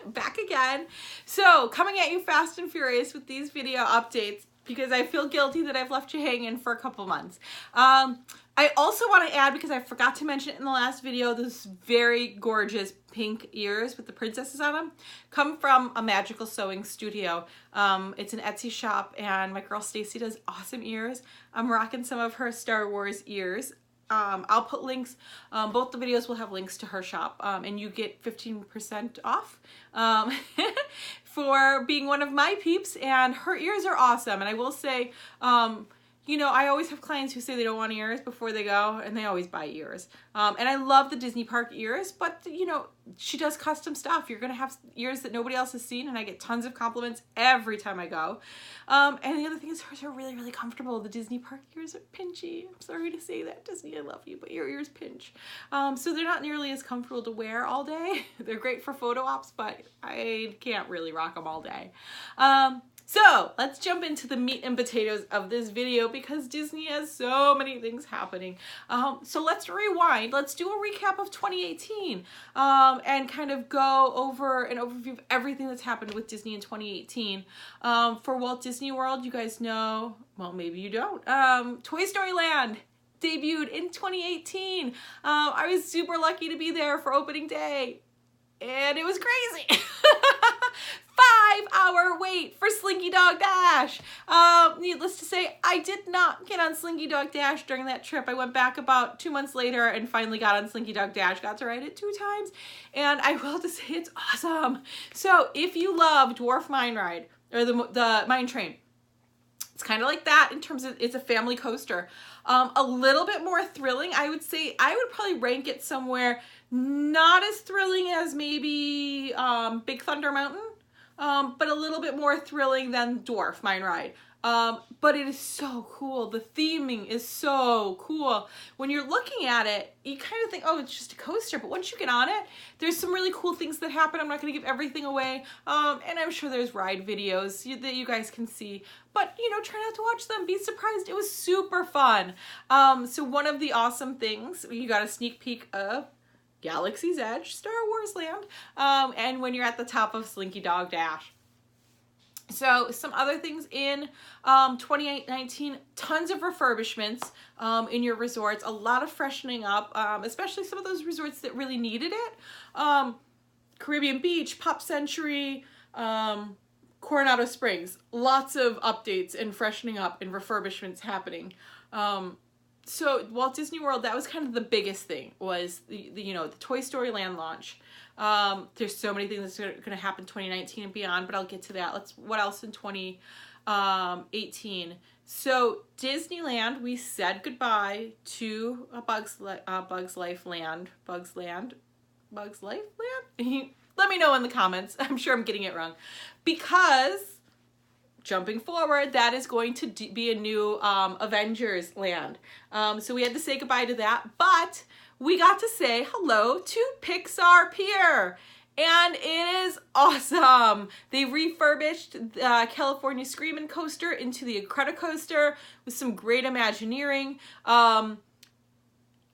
back again. So coming at you fast and furious with these video updates because I feel guilty that I've left you hanging for a couple months. I also want to add, because I forgot to mention it in the last video, those very gorgeous pink ears with the princesses on them come from a magical sewing studio. It's an Etsy shop, and my girl Stacy does awesome ears. I'm rocking some of her Star Wars ears. I'll put links, both the videos will have links to her shop, and you get 15% off for being one of my peeps, and her ears are awesome. And I will say, you know, I always have clients who say they don't want ears before they go, and they always buy ears. And I love the Disney Park ears, but, you know, she does custom stuff. You're going to have ears that nobody else has seen, and I get tons of compliments every time I go. And the other thing is hers are really, really comfortable. The Disney Park ears are pinchy. I'm sorry to say that, Disney, I love you, but your ears pinch. So they're not nearly as comfortable to wear all day. They're great for photo ops, but I can't really rock them all day. So let's jump into the meat and potatoes of this video, because Disney has so many things happening. So let's rewind. Let's do a recap of 2018 and kind of go over an overview of everything that's happened with Disney in 2018. For Walt Disney World, you guys know, well, maybe you don't, Toy Story Land debuted in 2018. I was super lucky to be there for opening day, and it was crazy. 5-hour wait for Slinky Dog Dash. Needless to say, I did not get on Slinky Dog Dash during that trip. I went back about 2 months later and finally got on Slinky Dog Dash. Got to ride it 2 times, and I will have to say it's awesome. So if you love Dwarf Mine Ride, or the Mine Train, it's kind of like that in terms of, it's a family coaster. A little bit more thrilling, I would say. I would probably rank it somewhere not as thrilling as maybe Big Thunder Mountain, but a little bit more thrilling than Dwarf Mine Ride. But it is so cool. The theming is so cool. When you're looking at it, you kind of think, oh, it's just a coaster. But once you get on it, there's some really cool things that happen. I'm not going to give everything away. And I'm sure there's ride videos that you guys can see. But, you know, try not to watch them. Be surprised. It was super fun. So one of the awesome things, you got a sneak peek of Galaxy's Edge, Star Wars Land, and when you're at the top of Slinky Dog Dash. So some other things in 2019, tons of refurbishments in your resorts, a lot of freshening up, especially some of those resorts that really needed it. Caribbean Beach, Pop Century, Coronado Springs, lots of updates and freshening up and refurbishments happening. So Walt Disney World, that was kind of the biggest thing, was the you know, the Toy Story Land launch. There's so many things that's going to happen 2019 and beyond, but I'll get to that. What else in 2018? So Disneyland, we said goodbye to Bugs Life Land. Let me know in the comments. I'm sure I'm getting it wrong, because jumping forward, that is going to be a new Avengers Land. So we had to say goodbye to that, but we got to say hello to Pixar Pier, and it is awesome. They refurbished the California Screamin' Coaster into the Incredicoaster with some great Imagineering.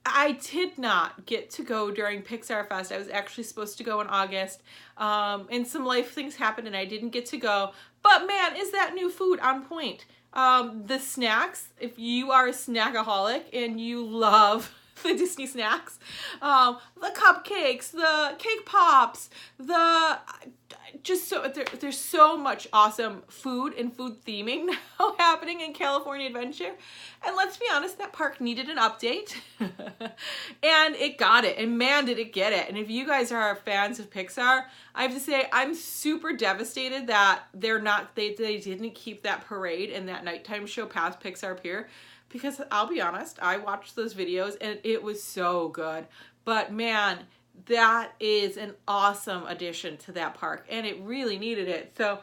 I did not get to go during Pixar Fest. I was actually supposed to go in August, and some life things happened and I didn't get to go. But man, is that new food on point. The snacks, if you are a snackaholic and you love the Disney snacks, the cupcakes, the cake pops, there's so much awesome food and food theming now happening in California Adventure. And let's be honest, that park needed an update and it got it, and man, did it get it. And if you guys are fans of Pixar, I have to say I'm super devastated that they didn't keep that parade and that nighttime show past Pixar Pier, because I'll be honest, I watched those videos and it was so good. But man, that is an awesome addition to that park, and it really needed it. So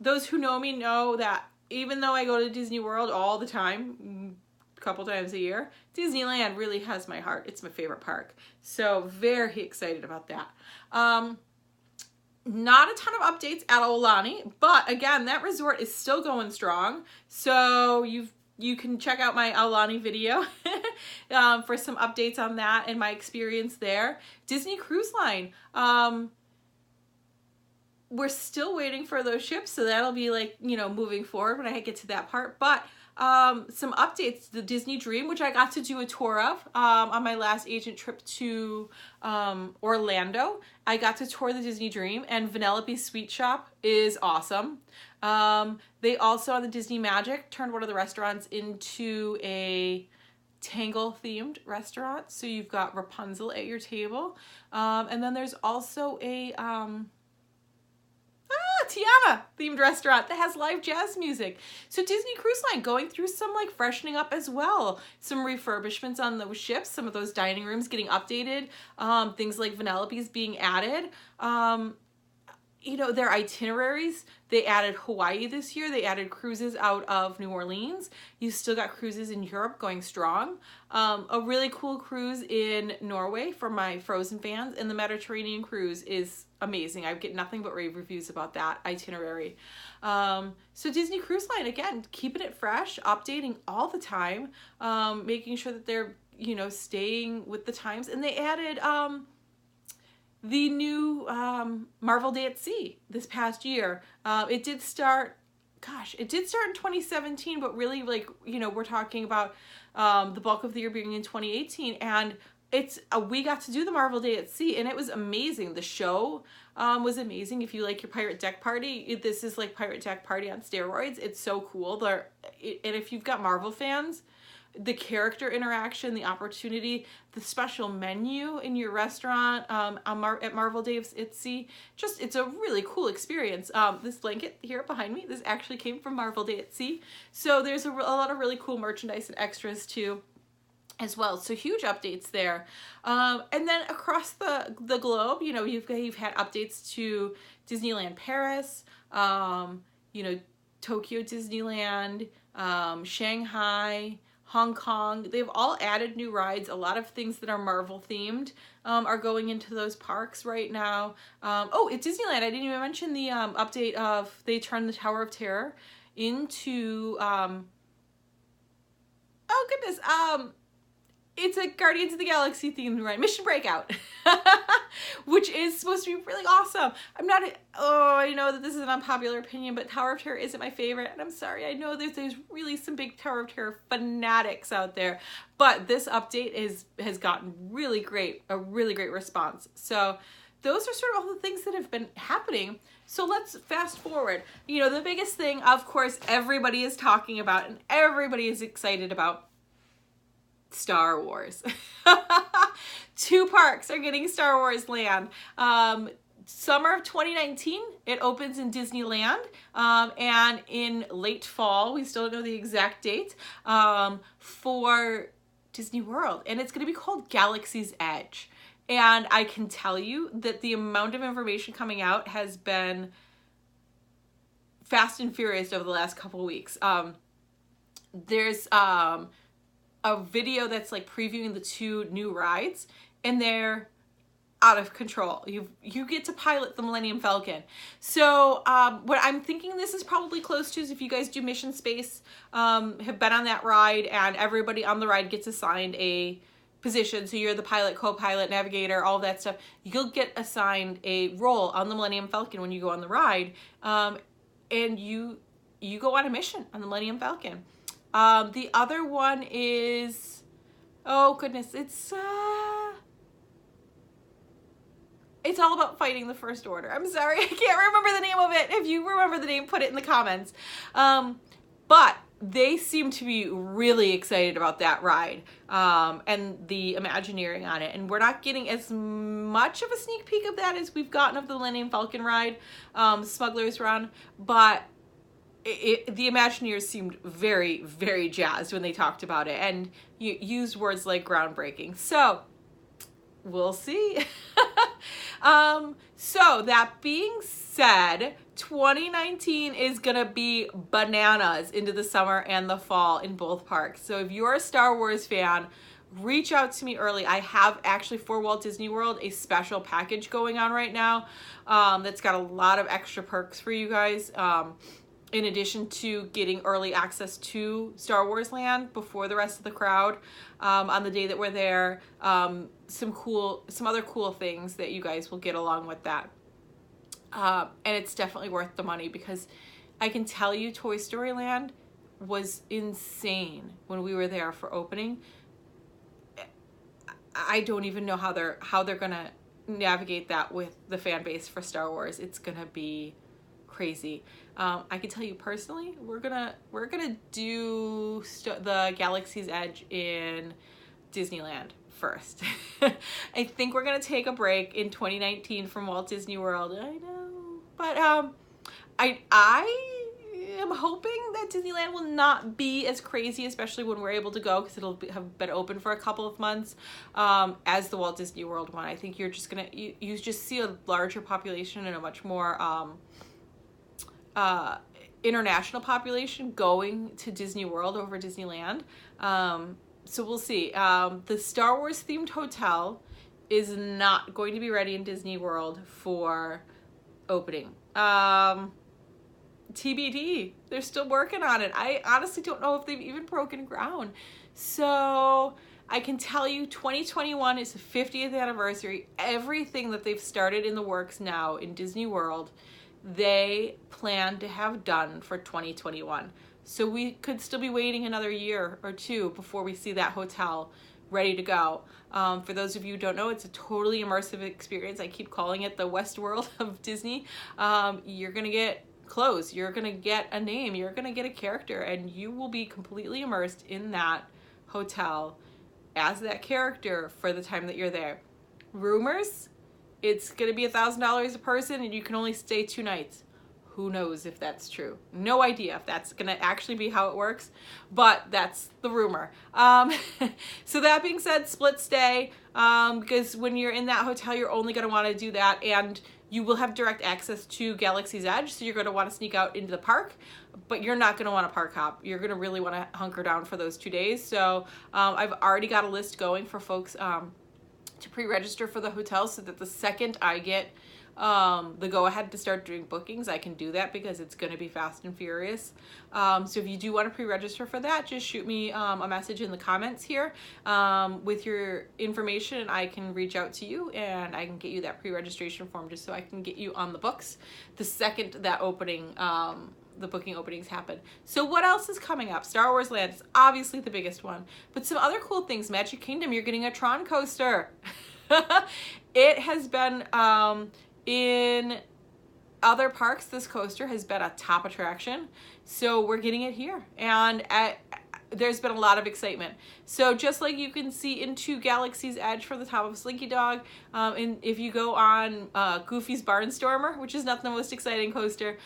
those who know me know that even though I go to Disney World all the time, a couple times a year, Disneyland really has my heart. It's my favorite park. So very excited about that. Not a ton of updates at Aulani, but again, that resort is still going strong. So you can check out my Aulani video for some updates on that and my experience there. Disney Cruise Line. we're still waiting for those ships, so that'll be like, you know, moving forward when I get to that part. But some updates, the Disney Dream, which I got to do a tour of on my last agent trip to Orlando. I got to tour the Disney Dream, and Vanellope's Sweet Shop is awesome. They also, on the Disney Magic, turned one of the restaurants into a Tangle themed restaurant. So you've got Rapunzel at your table. And then there's also a Tiana themed restaurant that has live jazz music. So Disney Cruise Line going through some like freshening up as well. Some refurbishments on those ships, some of those dining rooms getting updated, things like Vanellope's being added. You know, their itineraries, they added Hawaii this year. They added cruises out of New Orleans. You still got cruises in Europe going strong. A really cool cruise in Norway for my Frozen fans, and the Mediterranean cruise is amazing. I get nothing but rave reviews about that itinerary. So Disney Cruise Line, again, keeping it fresh, updating all the time, making sure that they're, you know, staying with the times. And they added the new Marvel Day at Sea this past year. It did start in 2017, but really, like, you know, we're talking about the bulk of the year being in 2018, and it's we got to do the Marvel Day at Sea, and it was amazing. The show was amazing. If you like your pirate deck party, this is like pirate deck party on steroids. It's so cool. And if you've got Marvel fans, the character interaction, the opportunity, the special menu in your restaurant at Marvel Day at Sea, just, it's a really cool experience. This blanket here behind me, this actually came from Marvel Day at Sea. So there's a lot of really cool merchandise and extras too as well. So huge updates there. And then across the globe, you know, you've had updates to Disneyland Paris, you know, Tokyo Disneyland, Shanghai, Hong Kong. They've all added new rides. A lot of things that are Marvel themed are going into those parks right now. Oh, at Disneyland, I didn't even mention the update of, they turned the Tower of Terror into, oh goodness, it's a Guardians of the Galaxy themed ride, Mission Breakout, which is supposed to be really awesome. I know that this is an unpopular opinion, but Tower of Terror isn't my favorite, and I'm sorry. I know there's really some big Tower of Terror fanatics out there, but this update has gotten a really great response. So those are sort of all the things that have been happening. So let's fast forward. You know, the biggest thing, of course, everybody is talking about and everybody is excited about, Star Wars. 2 parks are getting Star Wars land. Summer of 2019, it opens in Disneyland, and in late fall, we still don't know the exact date, for Disney World, and it's going to be called Galaxy's Edge. And I can tell you that the amount of information coming out has been fast and furious over the last couple of weeks. There's a video that's like previewing the 2 new rides, and they're out of control. You get to pilot the Millennium Falcon. So what I'm thinking this is probably close to is if you guys do Mission Space, have been on that ride, and everybody on the ride gets assigned a position. So you're the pilot, co-pilot, navigator, all that stuff. You'll get assigned a role on the Millennium Falcon when you go on the ride, and you go on a mission on the Millennium Falcon. The other one is, oh goodness, it's all about fighting the First Order. I'm sorry, I can't remember the name of it. If you remember the name, put it in the comments. But they seem to be really excited about that ride, and the Imagineering on it. And we're not getting as much of a sneak peek of that as we've gotten of the Millennium Falcon ride, Smuggler's Run, but the Imagineers seemed very, very jazzed when they talked about it, and used words like groundbreaking. So we'll see. So that being said, 2019 is gonna be bananas into the summer and the fall in both parks. So if you're a Star Wars fan, reach out to me early. I have actually, for Walt Disney World, a special package going on right now that's got a lot of extra perks for you guys. In addition to getting early access to Star Wars Land before the rest of the crowd on the day that we're there, some other cool things that you guys will get along with that. And it's definitely worth the money, because I can tell you Toy Story Land was insane when we were there for opening. I don't even know how they're gonna navigate that with the fan base for Star Wars. It's gonna be crazy. I can tell you personally, we're gonna do the Galaxy's Edge in Disneyland first. I think we're gonna take a break in 2019 from Walt Disney World. I know, but I am hoping that Disneyland will not be as crazy, especially when we're able to go, because it'll have been open for a couple of months, as the Walt Disney World one. I think you're just gonna you just see a larger population and a much more international population going to Disney World over Disneyland. So we'll see. The Star Wars themed hotel is not going to be ready in Disney World for opening. TBD. They're still working on it. I honestly don't know if they've even broken ground. So I can tell you 2021 is the 50th anniversary. Everything that they've started in the works now in Disney World, they plan to have done for 2021. So we could still be waiting another year or two before we see that hotel ready to go. For those of you who don't know, it's a totally immersive experience. I keep calling it the Westworld of Disney. You're gonna get clothes, you're gonna get a name, you're gonna get a character, and you will be completely immersed in that hotel as that character for the time that you're there. Rumors, it's gonna be $1,000 a person and you can only stay 2 nights. Who knows if that's true? No idea if that's gonna actually be how it works, but that's the rumor. So that being said, split stay, because when you're in that hotel, you're only gonna wanna do that, and you will have direct access to Galaxy's Edge, so you're gonna wanna sneak out into the park, but you're not gonna wanna park hop. You're gonna really wanna hunker down for those 2 days. So I've already got a list going for folks to pre-register for the hotel, so that the second I get the go-ahead to start doing bookings, I can do that, because it's going to be fast and furious. So if you do want to pre-register for that, just shoot me a message in the comments here with your information, and I can reach out to you and I can get you that pre-registration form, just so I can get you on the books the second that opening the booking openings happen. So what else is coming up? Star Wars Land is obviously the biggest one, but some other cool things. Magic Kingdom, you're getting a Tron coaster. It has been in other parks, this coaster has been a top attraction, so we're getting it here, and there's been a lot of excitement. So just like you can see into Galaxy's Edge from the top of Slinky Dog, and if you go on Goofy's Barnstormer, which is not the most exciting coaster,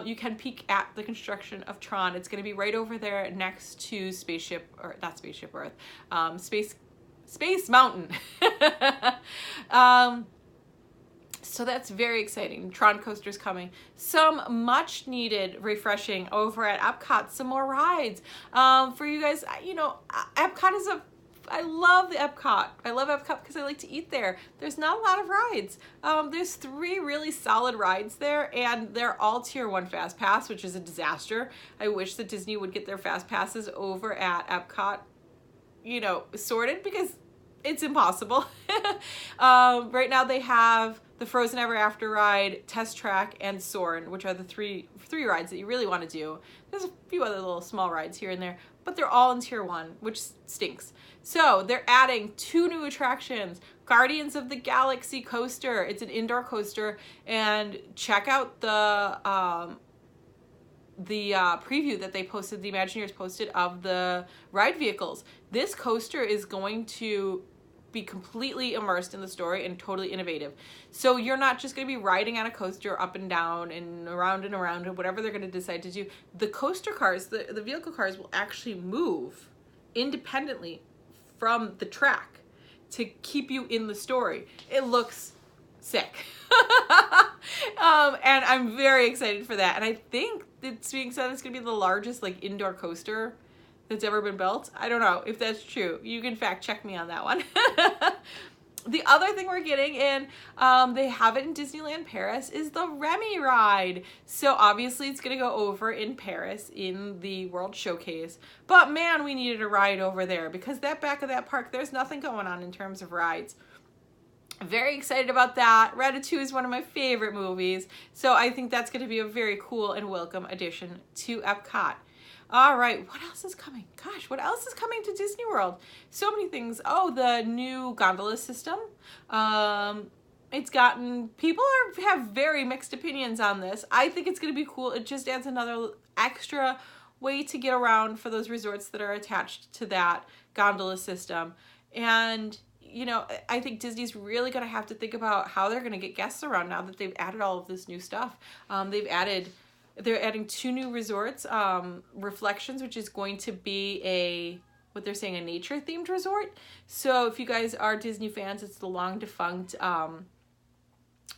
you can peek at the construction of Tron. It's going to be right over there next to Spaceship, or not Spaceship Earth, Space Mountain. So that's very exciting. Tron coaster's coming. Some much needed refreshing over at Epcot. Some more rides. For you guys, you know, Epcot is I love the Epcot. I love Epcot because I like to eat there. There's not a lot of rides. There's 3 really solid rides there, and they're all Tier 1 Fast Pass, which is a disaster. I wish that Disney would get their Fast Passes over at Epcot, you know, sorted, because it's impossible. Right now they have the Frozen Ever After ride, Test Track, and Soarin', which are the three rides that you really want to do. There's a few other little small rides here and there, but they're all in Tier 1, which stinks. So they're adding 2 new attractions. Guardians of the Galaxy coaster. It's an indoor coaster, and check out the preview that they posted, the Imagineers posted, of the ride vehicles. This coaster is going to be completely immersed in the story and totally innovative. So you're not just going to be riding on a coaster up and down and around and whatever they're going to decide to do. The coaster cars, the vehicle cars, will actually move independently from the track to keep you in the story. It looks sick. And I'm very excited for that. And I think it's being said it's going to be the largest like indoor coaster that's ever been built. I don't know if that's true. You can fact check me on that one. The other thing we're getting in, they have it in Disneyland Paris, is the Remy ride. So obviously it's gonna go over in Paris in the World Showcase. But man, we needed a ride over there, because that back of that park, there's nothing going on in terms of rides. Very excited about that. Ratatouille is one of my favorite movies. So I think that's going to be a very cool and welcome addition to Epcot. All right, what else is coming? Gosh, what else is coming to Disney World? So many things. Oh, the new gondola system. It's gotten, have very mixed opinions on this. I think it's going to be cool. It just adds another extra way to get around for those resorts that are attached to that gondola system. And you know, I think Disney's really going to have to think about how they're going to get guests around now that they've added all of this new stuff. They're adding 2 new resorts, Reflections, which is going to be what they're saying, a nature themed resort. So if you guys are Disney fans, it's the long defunct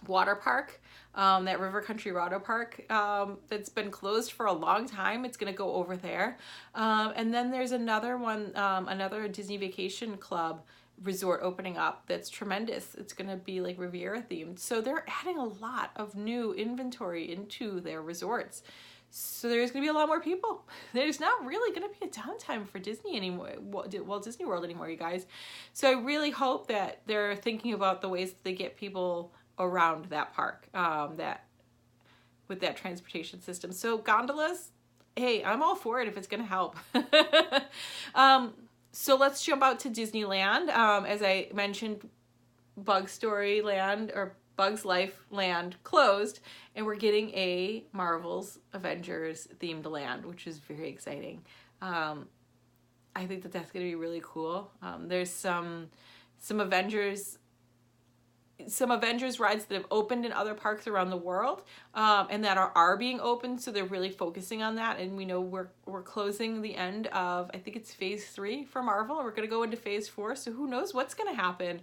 water park, that River Country Water Park, that's been closed for a long time. It's going to go over there. And then there's another one, another Disney Vacation Club resort opening up that's tremendous. It's going to be like Riviera themed. So they're adding a lot of new inventory into their resorts. So there's going to be a lot more people. There's not really going to be a downtime for Disney anymore, Walt Disney World anymore, you guys. So I really hope that they're thinking about the ways that they get people around that park, with that transportation system. So gondolas, hey, I'm all for it if it's going to help. So let's jump out to Disneyland. As I mentioned, Bug's Life Land closed, and we're getting a Marvel's Avengers themed land, which is very exciting. I think that that's going to be really cool. There's some Avengers rides that have opened in other parks around the world, and that are being opened, so they're really focusing on that. And we know we're closing the end of, I think it's phase 3 for Marvel, and we're going to go into phase 4, so who knows what's going to happen.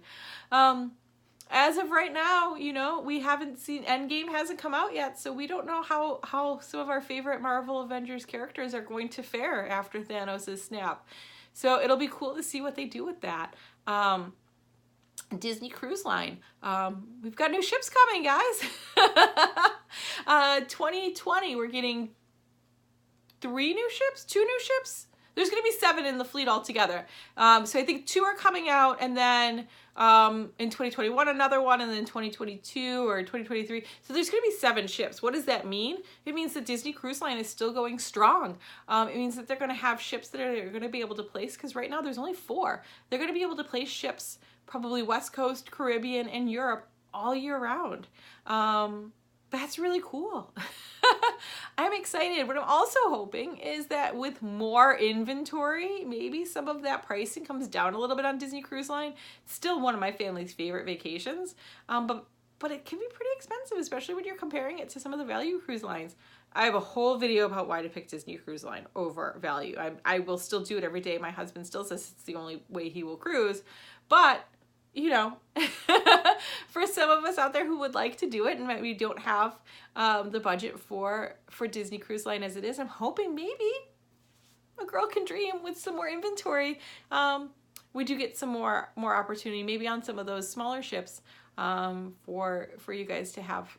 As of right now, you know, we haven't seen, Endgame hasn't come out yet, so we don't know how some of our favorite Marvel Avengers characters are going to fare after Thanos' snap. So it'll be cool to see what they do with that. Disney Cruise Line. We've got new ships coming, guys. 2020, we're getting 3 new ships, 2 new ships. There's going to be 7 in the fleet altogether. So I think 2 are coming out, and then in 2021 another one, and then 2022 or 2023. So there's going to be 7 ships. What does that mean? It means that Disney Cruise Line is still going strong. It means that they're going to have ships that they're going to be able to place, because right now there's only 4. They're going to be able to place ships probably West Coast, Caribbean, and Europe all year round. That's really cool. I'm excited. What I'm also hoping is that with more inventory, maybe some of that pricing comes down a little bit on Disney Cruise Line. It's still one of my family's favorite vacations, but it can be pretty expensive, especially when you're comparing it to some of the value cruise lines. I have a whole video about why to pick Disney Cruise Line over value. I will still do it every day. My husband still says it's the only way he will cruise, but you know, for some of us out there who would like to do it and maybe don't have the budget for Disney Cruise Line as it is, I'm hoping maybe a girl can dream with some more inventory. We do get some more opportunity, maybe on some of those smaller ships, for you guys to have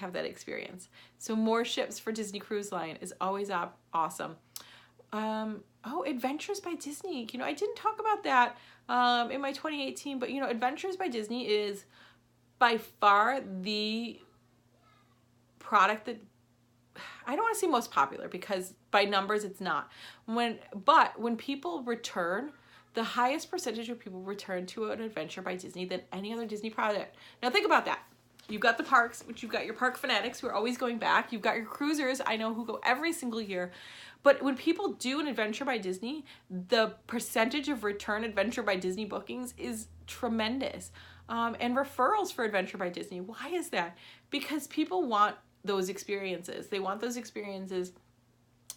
that experience. So more ships for Disney Cruise Line is always awesome. Oh, Adventures by Disney. You know, I didn't talk about that in my 2018, but you know, Adventures by Disney is by far the product that, I don't want to say most popular, because by numbers it's not. But when people return, the highest percentage of people return to an Adventure by Disney than any other Disney product. Now think about that. You've got the parks, which you've got your park fanatics who are always going back. You've got your cruisers, I know, who go every single year. But when people do an Adventure by Disney, the percentage of return Adventure by Disney bookings is tremendous. And referrals for Adventure by Disney. Why is that? Because people want those experiences. They want those experiences.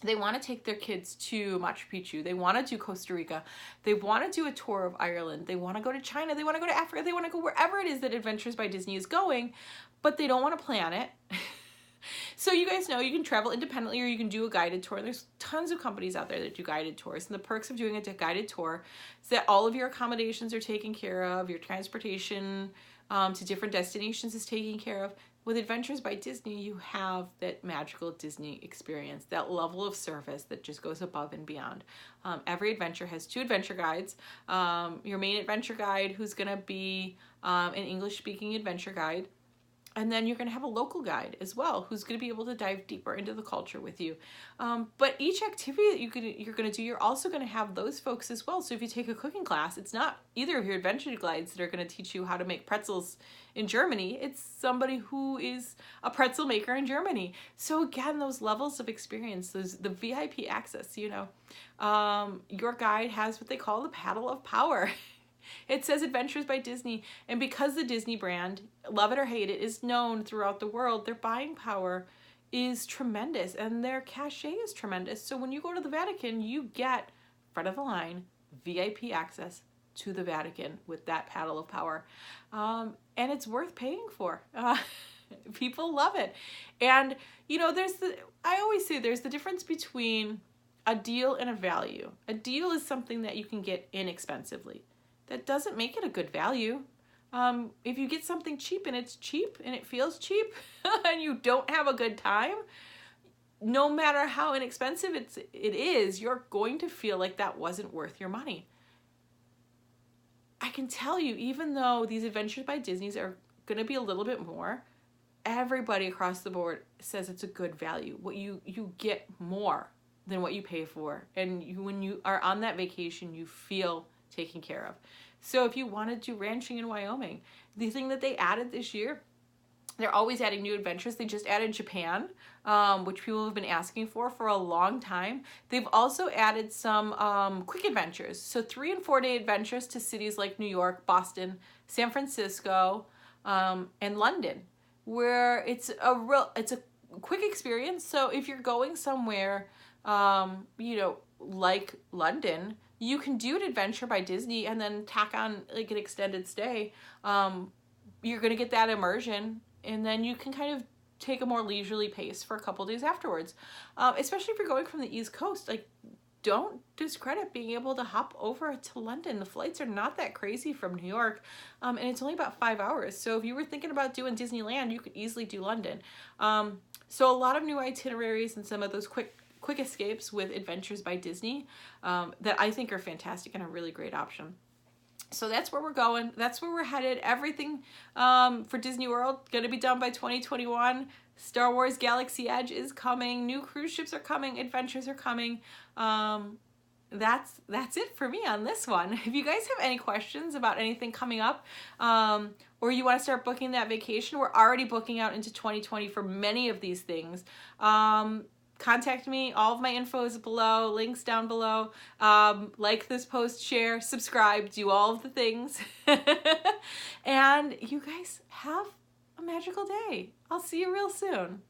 They want to take their kids to Machu Picchu. They want to do Costa Rica. They want to do a tour of Ireland. They want to go to China. They want to go to Africa. They want to go wherever it is that Adventures by Disney is going, but they don't want to plan it. So you guys know you can travel independently or you can do a guided tour. There's tons of companies out there that do guided tours. And the perks of doing a guided tour is that all of your accommodations are taken care of, your transportation to different destinations is taken care of. With Adventures by Disney, you have that magical Disney experience, that level of service that just goes above and beyond. Every adventure has 2 adventure guides. Your main adventure guide, who's going to be an English-speaking adventure guide. And then you're going to have a local guide as well, who's going to be able to dive deeper into the culture with you. But each activity that you're going to do, you're also going to have those folks as well. So if you take a cooking class, it's not either of your adventure guides that are going to teach you how to make pretzels in Germany. It's somebody who is a pretzel maker in Germany. So again, those levels of experience, the VIP access, you know, your guide has what they call the paddle of power. It says Adventures by Disney, and because the Disney brand, love it or hate it, is known throughout the world, their buying power is tremendous and their cachet is tremendous. So when you go to the Vatican, you get front of the line VIP access to the Vatican with that paddle of power. And it's worth paying for. People love it. And, you know, I always say there's the difference between a deal and a value. A deal is something that you can get inexpensively. That doesn't make it a good value. If you get something cheap and it's cheap and it feels cheap and you don't have a good time, no matter how inexpensive it is, you're going to feel like that wasn't worth your money. I can tell you, even though these Adventures by Disney's are going to be a little bit more, everybody across the board says it's a good value. What you get more than what you pay for. And when you are on that vacation, you feel taken care of. So if you want to do ranching in Wyoming, the thing that they added this year, they're always adding new adventures. They just added Japan, which people have been asking for a long time. They've also added some quick adventures. So 3 and 4 day adventures to cities like New York, Boston, San Francisco, and London, where it's a quick experience. So if you're going somewhere, you know, like London, you can do an Adventure by Disney and then tack on like an extended stay. You're going to get that immersion, and then you can kind of take a more leisurely pace for a couple days afterwards. Especially if you're going from the East Coast, like, don't discredit being able to hop over to London. The flights are not that crazy from New York, and it's only about 5 hours. So if you were thinking about doing Disneyland, you could easily do London. So a lot of new itineraries and some of those quick escapes with Adventures by Disney that I think are fantastic and a really great option. So that's where we're going. That's where we're headed. Everything for Disney World going to be done by 2021. Star Wars Galaxy Edge is coming. New cruise ships are coming. Adventures are coming. That's it for me on this one. If you guys have any questions about anything coming up, or you want to start booking that vacation, we're already booking out into 2020 for many of these things. Contact me. All of my info is below, links down below. Like this post, share, subscribe, do all of the things. And you guys have a magical day. I'll see you real soon.